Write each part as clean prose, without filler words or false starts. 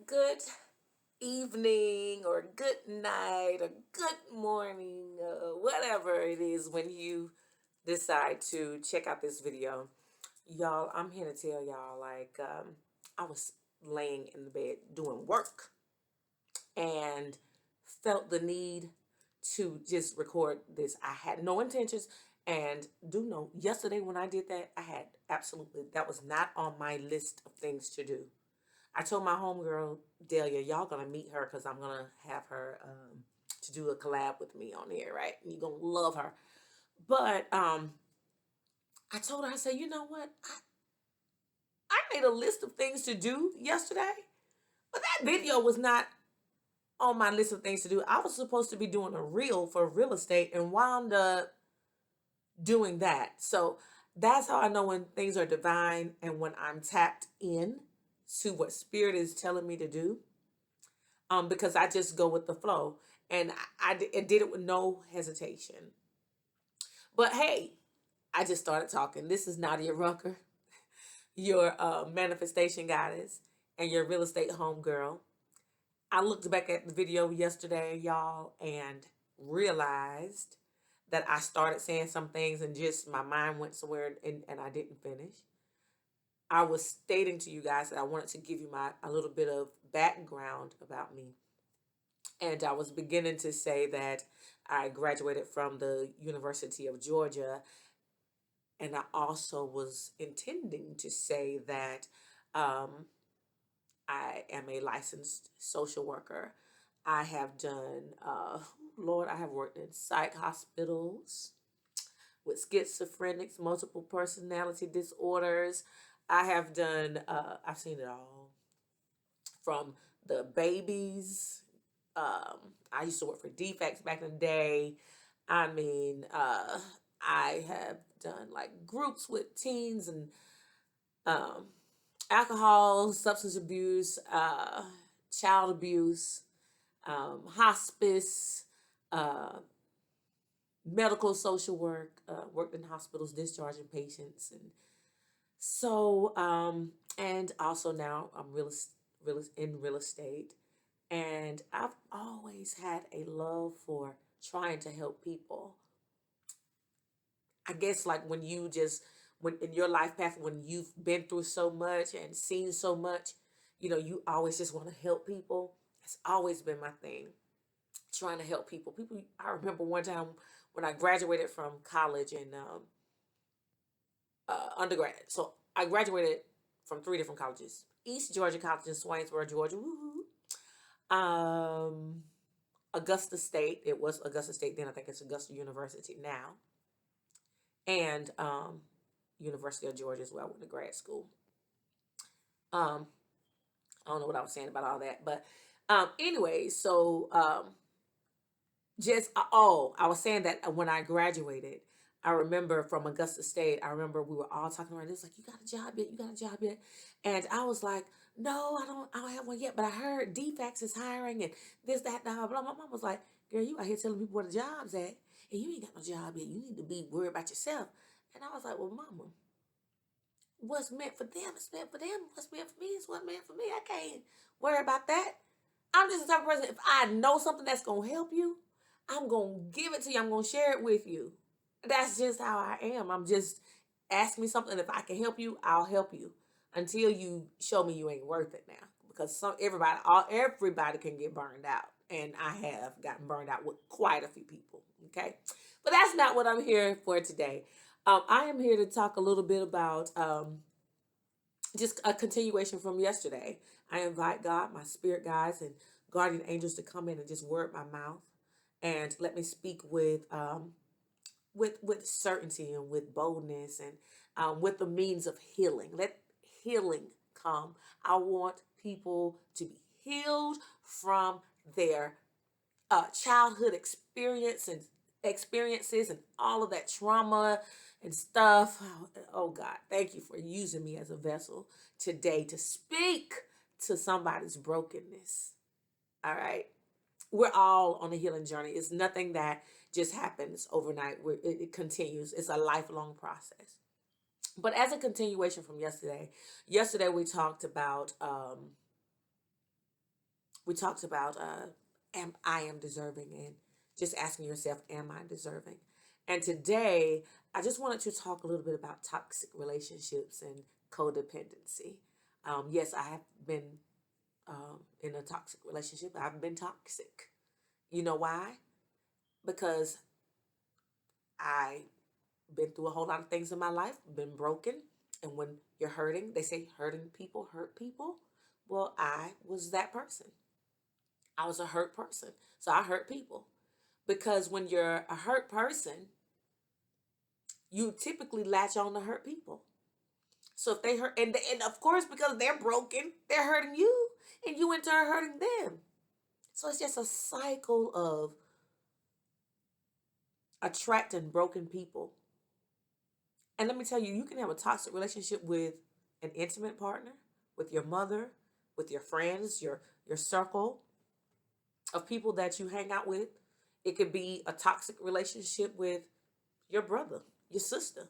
good evening or good night or good morning, whatever it is when you decide to check out this video. Y'all, I'm here to tell y'all, I was laying in the bed doing work and felt the need to just record this. I had no intentions, and do know yesterday when I did that, that was not on my list of things to do. I told my homegirl Delia, y'all gonna meet her because I'm gonna have her to do a collab with me on here, right? And you're gonna love her. But I told her, I said, you know what? I made a list of things to do yesterday, but that video was not on my list of things to do. I was supposed to be doing a reel for real estate and wound up doing that. So that's how I know when things are divine and when I'm tapped in to what spirit is telling me to do. Because I just go with the flow, and I did it with no hesitation. But hey, I just started talking. This is Nadia.Rucker, your manifestation goddess and your real estate homegirl. I looked back at the video yesterday, y'all, and realized that I started saying some things and just my mind went somewhere and I didn't finish. I was stating to you guys that I wanted to give you a little bit of background about me. And I was beginning to say that I graduated from the University of Georgia. And I also was intending to say that I am a licensed social worker. I have done, Lord, I have worked in psych hospitals with schizophrenics, multiple personality disorders. I have done, I've seen it all. From the babies, I used to work for Defects back in the day. I mean, I have done like groups with teens and um, alcohol, substance abuse, child abuse, hospice, uh, medical social work, worked in hospitals discharging patients. And so, and also now I'm in real estate. And I've always had a love for trying to help people. I guess like when in your life path, when you've been through so much and seen so much, you always just want to help people. It's always been my thing, trying to help people. I remember one time when I graduated from college and undergrad. So I graduated from 3 different colleges: East Georgia College in Swainsboro, Georgia. Woo-hoo. Augusta State. It was Augusta State then. I think it's Augusta University now. And University of Georgia as well. I went to grad school. Um, I don't know what I was saying about all that, but anyway, so I was saying that when I graduated, I remember from Augusta State, I remember we were all talking around. It was like, you got a job yet? You got a job yet? And I was like, no, I don't have one yet, but I heard DFAX is hiring and this, that, blah, blah. My mom was like, girl, you out here telling people where the job's at and you ain't got no job yet. You need to be worried about yourself. And I was like, well, mama, what's meant for them is meant for them. What's meant for me is what's meant for me. I can't worry about that. I'm just the type of person, if I know something that's going to help you, I'm going to give it to you. I'm going to share it with you. That's just how I am. I'm just, ask me something. If I can help you, I'll help you until you show me you ain't worth it now. Because everybody can get burned out. And I have gotten burned out with quite a few people. Okay. But that's not what I'm here for today. I am here to talk a little bit about just a continuation from yesterday. I invite God, my spirit guides, and guardian angels to come in and just word my mouth and let me speak with certainty and with boldness and with the means of healing. Let healing come. I want people to be healed from their childhood experiences and all of that trauma and stuff. Oh God, thank you for using me as a vessel today to speak to somebody's brokenness. All right. We're all on a healing journey. It's nothing that just happens overnight. It continues. It's a lifelong process. But as a continuation from yesterday we talked about we talked about I am deserving, and just asking yourself, am I deserving? And today, I just wanted to talk a little bit about toxic relationships and codependency. Yes, I have been in a toxic relationship. I've been toxic. You know why? Because I been through a whole lot of things in my life, been broken. And when you're hurting, they say hurting people hurt people. Well, I was that person. I was a hurt person. So I hurt people. Because when you're a hurt person, you typically latch on to hurt people. So if they hurt, and of course, because they're broken, they're hurting you, and you in turn hurting them. So it's just a cycle of attracting broken people. And let me tell you, you can have a toxic relationship with an intimate partner, with your mother, with your friends, your circle of people that you hang out with. It could be a toxic relationship with your brother, your sister,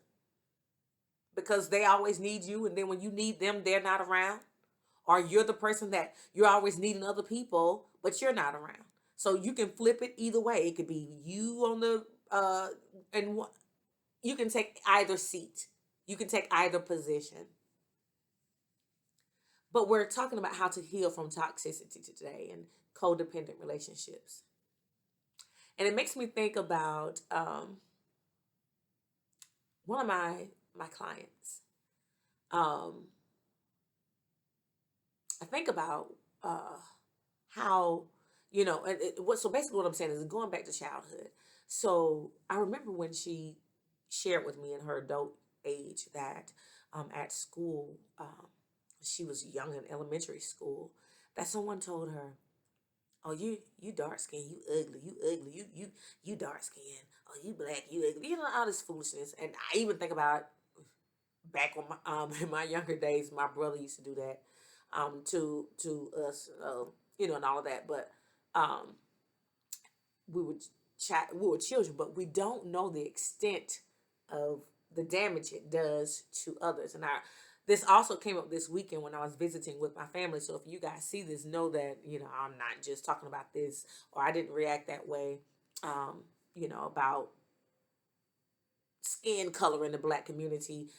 because they always need you, and then when you need them, they're not around. Or you're the person that you're always needing other people, but you're not around. So you can flip it either way. It could be you on the and you can take either seat. You can take either position. But we're talking about how to heal from toxicity today and codependent relationships. And it makes me think about one of my clients. I think about how, so basically what I'm saying is going back to childhood. So I remember when she shared with me in her adult age that at school, she was young in elementary school, that someone told her, "Oh, you dark skin, you ugly, you dark skin. Oh, you black, you ugly." All this foolishness. And I even think about back when in my younger days, my brother used to do that to us, and all of that. But um, we were we were children, but we don't know the extent of the damage it does to others. And this also came up this weekend when I was visiting with my family. So if you guys see this, know that I'm not just talking about this, or I didn't react that way, about skin color in the black community,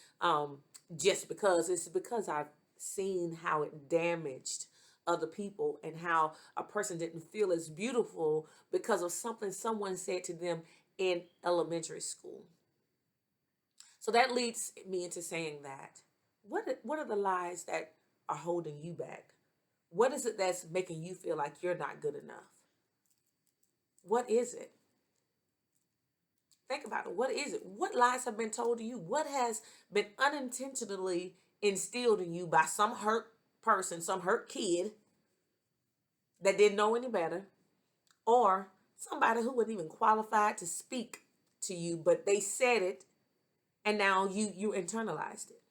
just because. It's because I've seen how it damaged other people, and how a person didn't feel as beautiful because of something someone said to them in elementary school. So that leads me into saying that what are the lies that are holding you back? What is it that's making you feel like you're not good enough? What is it? Think about it. What is it? What lies have been told to you? What has been unintentionally instilled in you by some hurt person, some hurt kid that didn't know any better, or somebody who wasn't even qualified to speak to you, but they said it, and now you internalized it.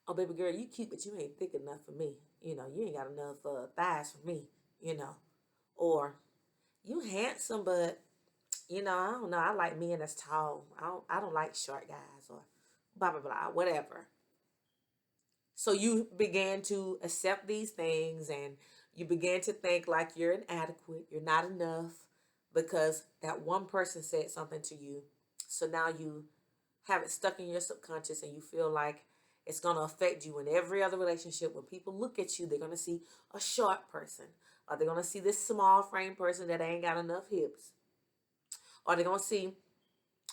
"Oh, baby girl, you cute, but you ain't thick enough for me. You ain't got enough thighs for me. Or you handsome, but I don't know. I like men that's tall. I don't like short guys," or blah blah blah, whatever. So you began to accept these things, and you began to think like you're inadequate, you're not enough, because that one person said something to you. So now you have it stuck in your subconscious, and you feel like it's going to affect you in every other relationship. When people look at you, they're going to see a short person, or they're going to see this small frame person that ain't got enough hips, or they're going to see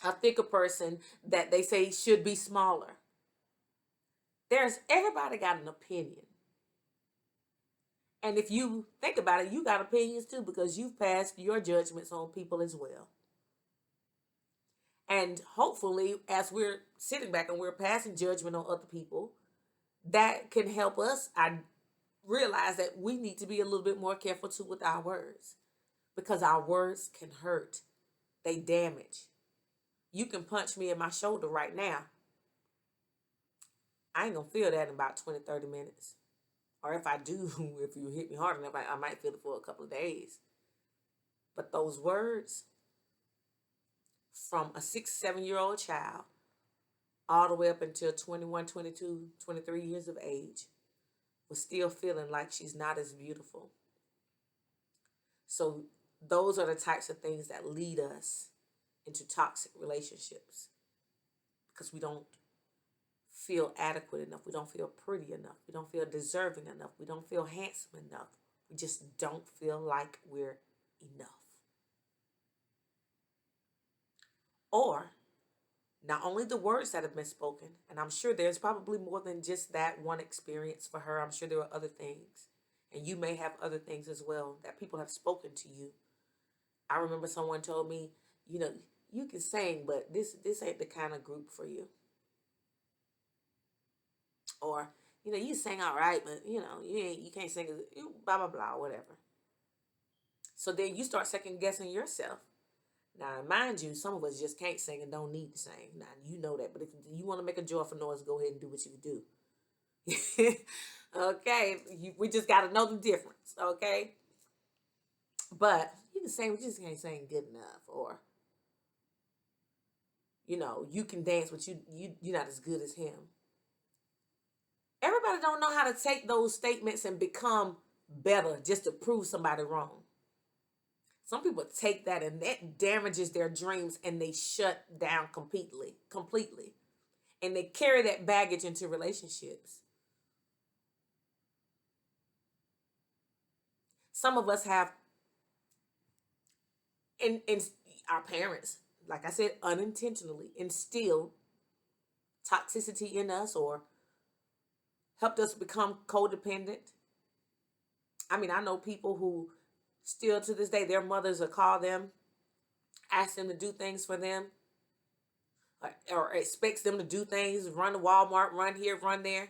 a thicker person that they say should be smaller. Everybody got an opinion. And if you think about it, you got opinions too, because you've passed your judgments on people as well. And hopefully, as we're sitting back and we're passing judgment on other people, that can help us. I realize that we need to be a little bit more careful too with our words, because our words can hurt. They damage. You can punch me in my shoulder right now. I ain't going to feel that in about 20, 30 minutes. Or if I do, if you hit me hard enough, I might feel it for a couple of days. But those words from a 6, 7-year-old child all the way up until 21, 22, 23 years of age was still feeling like she's not as beautiful. So those are the types of things that lead us into toxic relationships, because we don't feel adequate enough. We don't feel pretty enough. We don't feel deserving enough. We don't feel handsome enough. We just don't feel like we're enough. Or not only the words that have been spoken, and I'm sure there's probably more than just that one experience for her. I'm sure there are other things. And you may have other things as well that people have spoken to you. I remember someone told me, you can sing, but this ain't the kind of group for you. Or, you sing all right, but you can't sing, blah blah blah, whatever. So then you start second guessing yourself. Now, mind you, some of us just can't sing and don't need to sing. Now, you know that. But if you want to make a joyful noise, go ahead and do what you do. Okay? We just got to know the difference. Okay? But you can sing, but you just can't sing good enough. Or, you can dance, but you're not as good as him. Everybody don't know how to take those statements and become better just to prove somebody wrong. Some people take that and that damages their dreams and they shut down completely. And they carry that baggage into relationships. Some of us have, in our parents, like I said, unintentionally instilled toxicity in us or helped us become codependent. I mean, I know people who still to this day, their mothers will call them, ask them to do things for them, or expects them to do things, run to Walmart, run here, run there.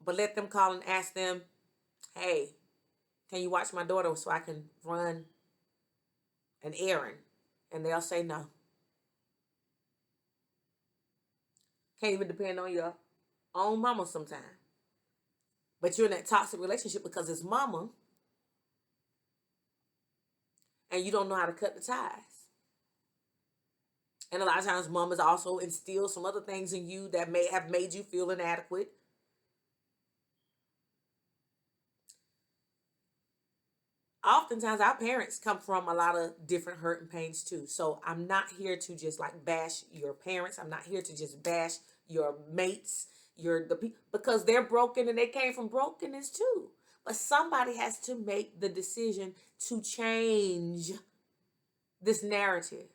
But let them call and ask them, hey, can you watch my daughter so I can run an errand? And they'll say no. Can't even depend on your own mama sometimes. But you're in that toxic relationship because it's mama. And you don't know how to cut the ties. And a lot of times mamas also instill some other things in you that may have made you feel inadequate. Oftentimes our parents come from a lot of different hurt and pains too. So I'm not here to just like bash your parents. I'm not here to just bash your mates, because they're broken and they came from brokenness too. But somebody has to make the decision to change this narrative.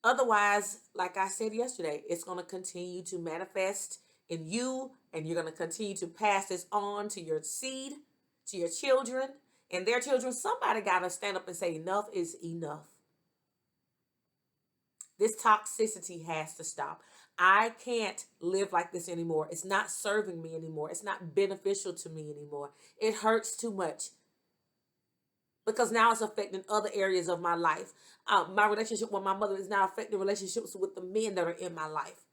Otherwise, like I said yesterday, it's going to continue to manifest in you, and you're going to continue to pass this on to your seed, to your children, and their children. Somebody got to stand up and say enough is enough. This toxicity has to stop. I can't live like this anymore. It's not serving me anymore. It's not beneficial to me anymore. It hurts too much. Because now it's affecting other areas of my life. My relationship with my mother is now affecting relationships with the men that are in my life.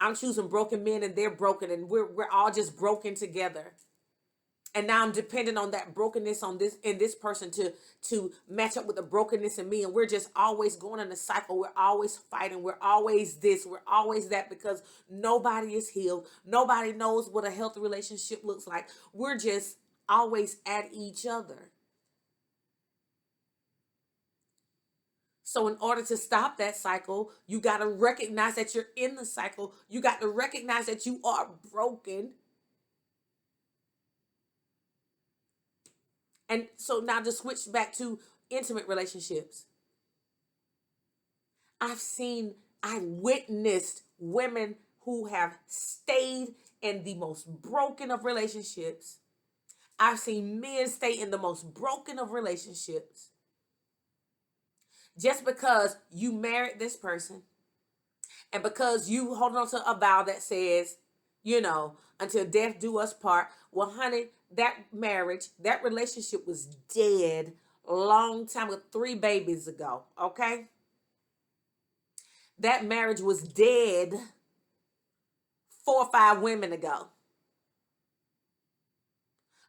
I'm choosing broken men and they're broken, and we're all just broken together. And now I'm dependent on that brokenness in this person to match up with the brokenness in me. And we're just always going in a cycle. We're always fighting. We're always this. We're always that, because nobody is healed. Nobody knows what a healthy relationship looks like. We're just always at each other. So in order to stop that cycle, you got to recognize that you're in the cycle. You got to recognize that you are broken. And so now to switch back to intimate relationships. I witnessed women who have stayed in the most broken of relationships. I've seen men stay in the most broken of relationships. Just because you married this person and because you hold on to a vow that says, until death do us part. Well, honey, that marriage, that relationship was dead a long time ago, 3 babies ago, okay? That marriage was dead 4 or 5 women ago.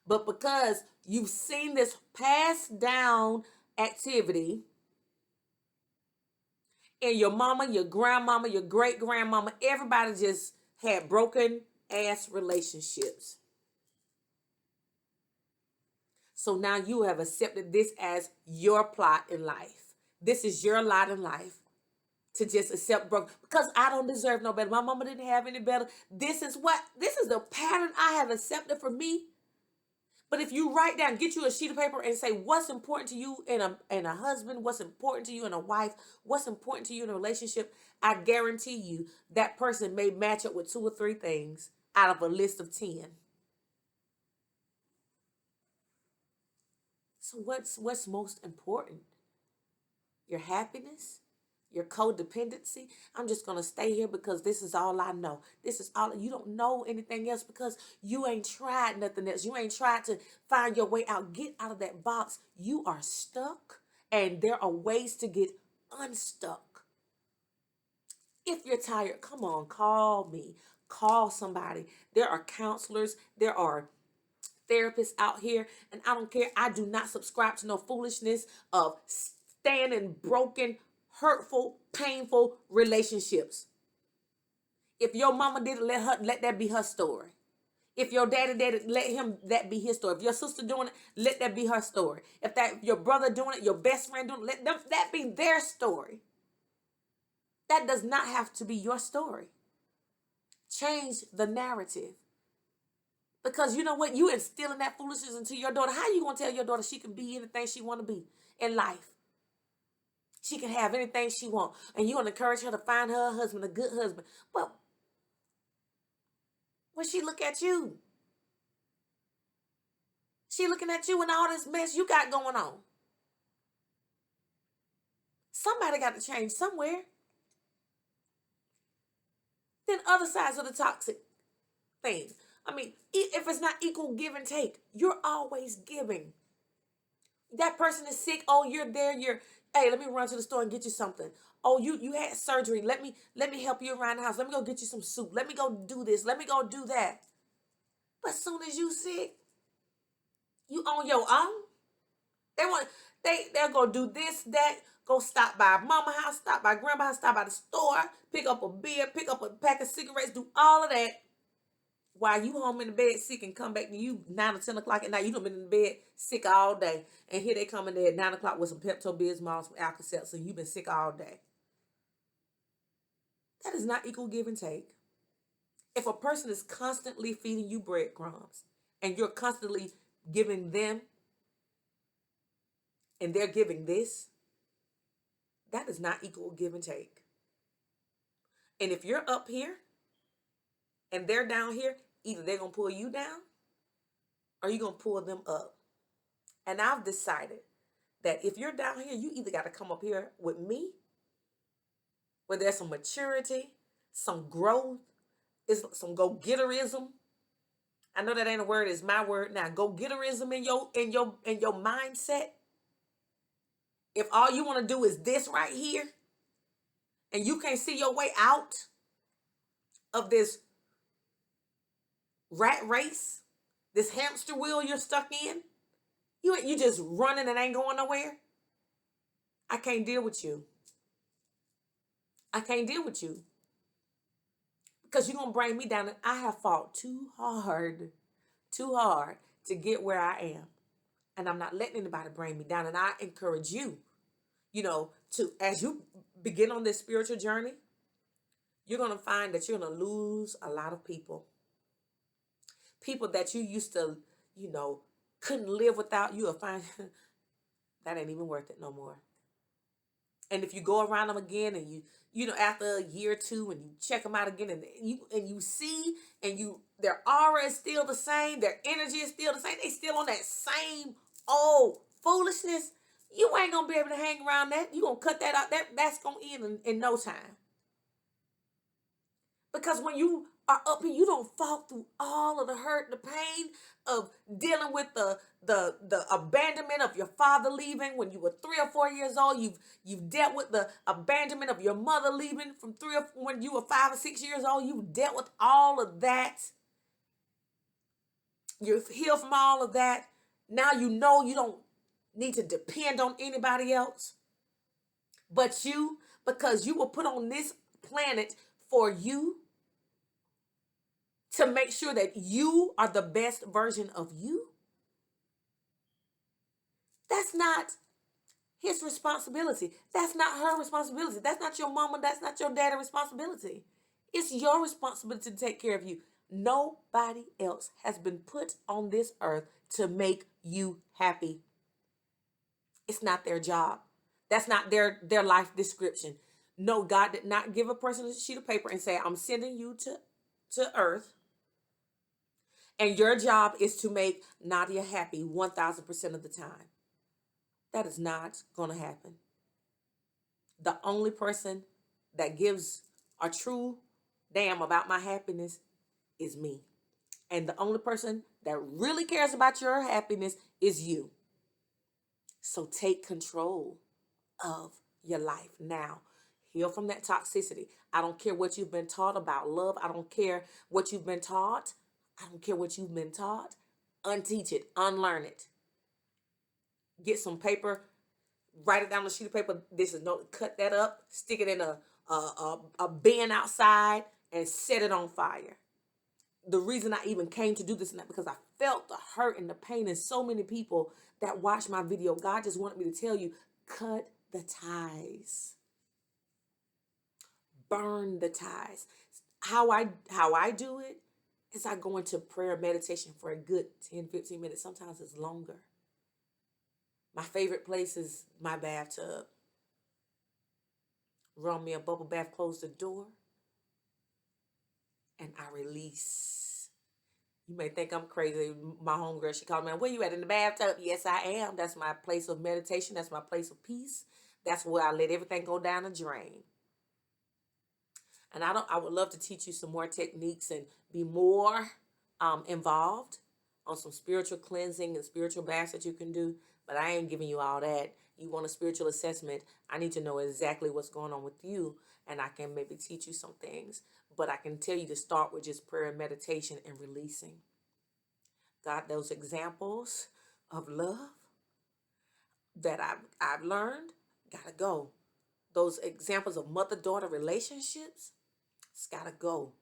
But because you've seen this passed down activity and your mama, your grandmama, your great grandmama, everybody just had broken ass relationships. So now you have accepted this as your plot in life. This is your lot in life, to just accept broke, because I don't deserve no better. My mama didn't have any better. This is the pattern I have accepted for me. But if you write down, get you a sheet of paper and say what's important to you in a husband, what's important to you in a wife, what's important to you in a relationship, I guarantee you that person may match up with 2 or 3 things out of a list of 10. So what's most important? Your happiness? Your codependency? I'm just going to stay here because this is all I know. This is all. You don't know anything else because you ain't tried nothing else. You ain't tried to find your way out. Get out of that box. You are stuck, and there are ways to get unstuck. If you're tired, come on, call me. Call somebody. There are counselors. There are therapists out here, and I don't care. I do not subscribe to no foolishness of staying in broken, hurtful, painful relationships. If your mama didn't let that be her story. If your daddy did it, let him that be his story. If your sister doing it, let that be her story. If your brother doing it, your best friend doing it, let them that be their story. That does not have to be your story. Change the narrative. Because you know what? You instilling that foolishness into your daughter. How you going to tell your daughter she can be anything she want to be in life? She can have anything she want. And you want to encourage her to find her husband, a good husband. Well, when she look at you, she looking at you and all this mess you got going on. Somebody got to change somewhere. Then other sides of the toxic thing. I mean, if it's not equal give and take, you're always giving. That person is sick. Oh, you're there. Hey, let me run to the store and get you something. Oh, you had surgery. Let me help you around the house. Let me go get you some soup. Let me go do this. Let me go do that. But as soon as you sick, you on your own. They'll go do this, that, go stop by mama house, stop by grandma house, stop by the store, pick up a beer, pick up a pack of cigarettes, do all of that. While you home in the bed sick and come back to you 9 or 10 o'clock at night, you done been in the bed sick all day. And here they come in there at 9 o'clock with some Pepto-Bismol, some Alka-Seltzer, and you've been sick all day. That is not equal give and take. If a person is constantly feeding you breadcrumbs and you're constantly giving them and they're giving this, that is not equal give and take. And if you're up here and they're down here, either they're going to pull you down or you're going to pull them up. And I've decided that if you're down here, you either got to come up here with me, where there's some maturity, some growth, some go-getterism. I know that ain't a word, it's my word now. Go-getterism in your mindset. If all you want to do is this right here, and you can't see your way out of this rat race, this hamster wheel you're stuck in, you just running and ain't going nowhere. I can't deal with you. I can't deal with you. Because you're going to bring me down. And I have fought too hard to get where I am. And I'm not letting anybody bring me down. And I encourage you, to, as you begin on this spiritual journey, you're going to find that you're going to lose a lot of people. People that you used to, couldn't live without, you'll find that ain't even worth it no more. And if you go around them again and after a year or two and you check them out again and you see their aura is still the same, their energy is still the same, they still on that same old foolishness, you ain't going to be able to hang around that. You're going to cut that out. That's going to end in no time. Because when you are up here, you don't fall through all of the hurt, the pain of dealing with the abandonment of your father leaving when you were 3 or 4 years old. You've dealt with the abandonment of your mother leaving when you were 5 or 6 years old. You've dealt with all of that. You've healed from all of that. Now you don't need to depend on anybody else but you, because you were put on this planet for you, to make sure that you are the best version of you. That's not his responsibility. That's not her responsibility. That's not your mama. That's not your daddy's responsibility. It's your responsibility to take care of you. Nobody else has been put on this earth to make you happy. It's not their job. That's not their life description. No, God did not give a person a sheet of paper and say, I'm sending you to earth, and your job is to make Nadia happy 1,000% of the time. That is not going to happen. The only person that gives a true damn about my happiness is me. And the only person that really cares about your happiness is you. So take control of your life now. Heal from that toxicity. I don't care what you've been taught about love. I don't care what you've been taught. I don't care what you've been taught. Unteach it. Unlearn it. Get some paper. Write it down on a sheet of paper. This is no. Cut that up. Stick it in a bin outside and set it on fire. The reason I even came to do this is because I felt the hurt and the pain in so many people that watched my video. God just wanted me to tell you, cut the ties. Burn the ties. How I do it is I go into prayer meditation for a good 10, 15 minutes. Sometimes it's longer. My favorite place is my bathtub. Run me a bubble bath, close the door, and I release. You may think I'm crazy. My homegirl, she called me, where you at, in the bathtub? Yes, I am. That's my place of meditation. That's my place of peace. That's where I let everything go down the drain. And I would love to teach you some more techniques and be more involved on some spiritual cleansing and spiritual baths that you can do. But I ain't giving you all that. You want a spiritual assessment, I need to know exactly what's going on with you, and I can maybe teach you some things. But I can tell you to start with just prayer and meditation and releasing. God, those examples of love that I've learned, gotta go. Those examples of mother-daughter relationships, it's gotta go.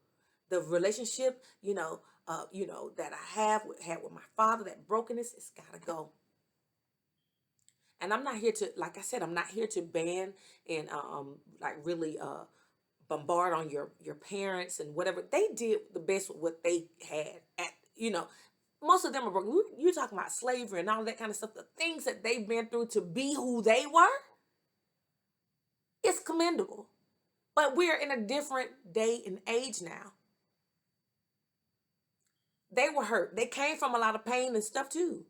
The relationship, that I had with my father, that brokenness, it's gotta go. And I'm not here to, like I said, I'm not here to ban and really bombard on your parents and whatever. They did the best with what they had. Most of them are broken. You're talking about slavery and all that kind of stuff. The things that they've been through to be who they were, it's commendable. But we're in a different day and age now. They were hurt. They came from a lot of pain and stuff too.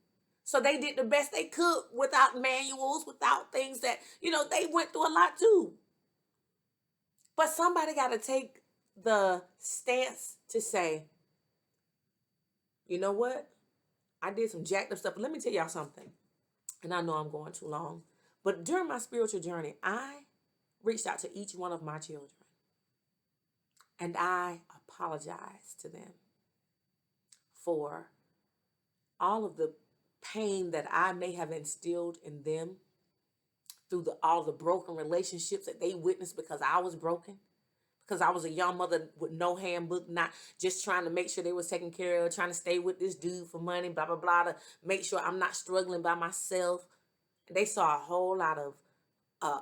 So they did the best they could without manuals, without things that, they went through a lot too. But somebody got to take the stance to say, you know what? I did some jacked up stuff. But let me tell y'all something. And I know I'm going too long. But during my spiritual journey, I reached out to each one of my children. And I apologized to them for all of the pain that I may have instilled in them through all the broken relationships that they witnessed because I was broken, because I was a young mother with no handbook, not just trying to make sure they was taken care of, trying to stay with this dude for money, blah, blah, blah, to make sure I'm not struggling by myself. They saw a whole lot of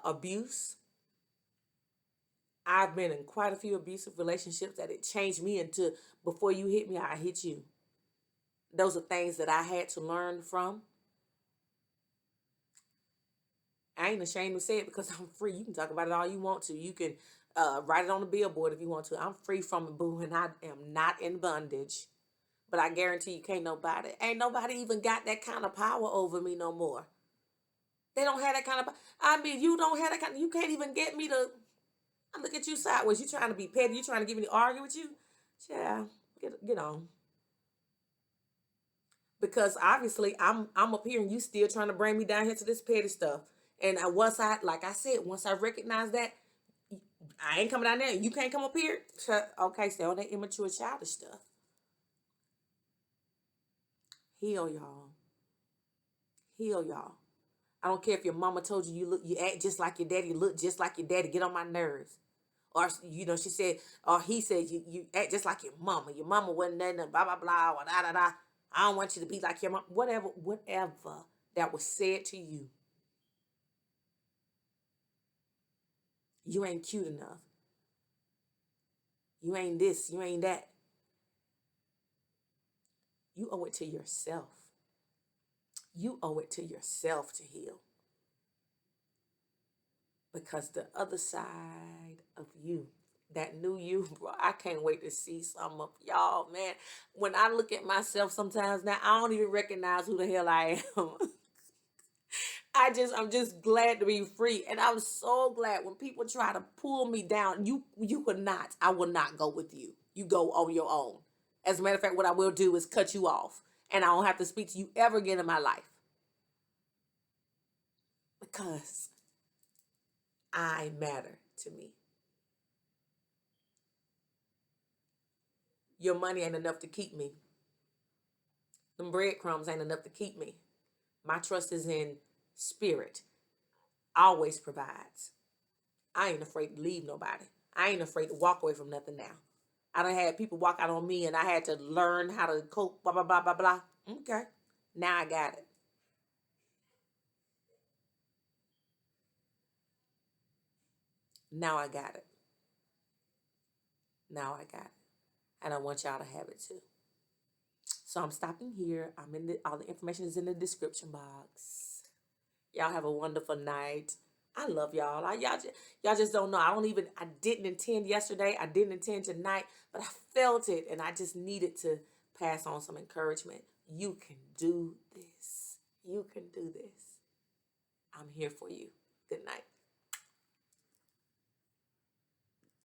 abuse. I've been in quite a few abusive relationships that it changed me into, before you hit me, I hit you. Those are things that I had to learn from. I ain't ashamed to say it because I'm free. You can talk about it all you want to. You can write it on the billboard if you want to. I'm free from it, boo, and I am not in bondage. But I guarantee you ain't nobody even got that kind of power over me no more. They don't have that kind of, you don't have that kind of, you can't even get me to, I look at you sideways. You trying to be petty. You trying to get me to argue with you? Yeah, get on. Because obviously I'm up here and you still trying to bring me down here to this petty stuff. And once I recognize that, I ain't coming down there. You can't come up here. Okay, so all that immature childish stuff. Heal, y'all. Heal, y'all. I don't care if your mama told you you act just like your daddy, you look just like your daddy, get on my nerves. Or, she said, or he said, you act just like your mama. Your mama wasn't nothing, blah, blah, blah, or da, da, da. I don't want you to be like your mom. Whatever. that was said to you. You ain't cute enough. You ain't this, you ain't that. You owe it to yourself. You owe it to yourself to heal. Because the other side of you, that new you, bro, I can't wait to see some of y'all, man. When I look at myself sometimes now, I don't even recognize who the hell I am. I'm just glad to be free. And I'm so glad when people try to pull me down, you will not, I will not go with you. You go on your own. As a matter of fact, what I will do is cut you off. And I don't have to speak to you ever again in my life. Because I matter to me. Your money ain't enough to keep me. Them breadcrumbs ain't enough to keep me. My trust is in spirit. Always provides. I ain't afraid to leave nobody. I ain't afraid to walk away from nothing now. I done had people walk out on me and I had to learn how to cope, blah, blah, blah, blah, blah. Okay. Now I got it. Now I got it. Now I got it. And I want y'all to have it too. So I'm stopping here. All the information is in the description box. Y'all have a wonderful night. I love y'all. Y'all just don't know. I didn't intend yesterday. I didn't intend tonight, but I felt it and I just needed to pass on some encouragement. You can do this. You can do this. I'm here for you. Good night.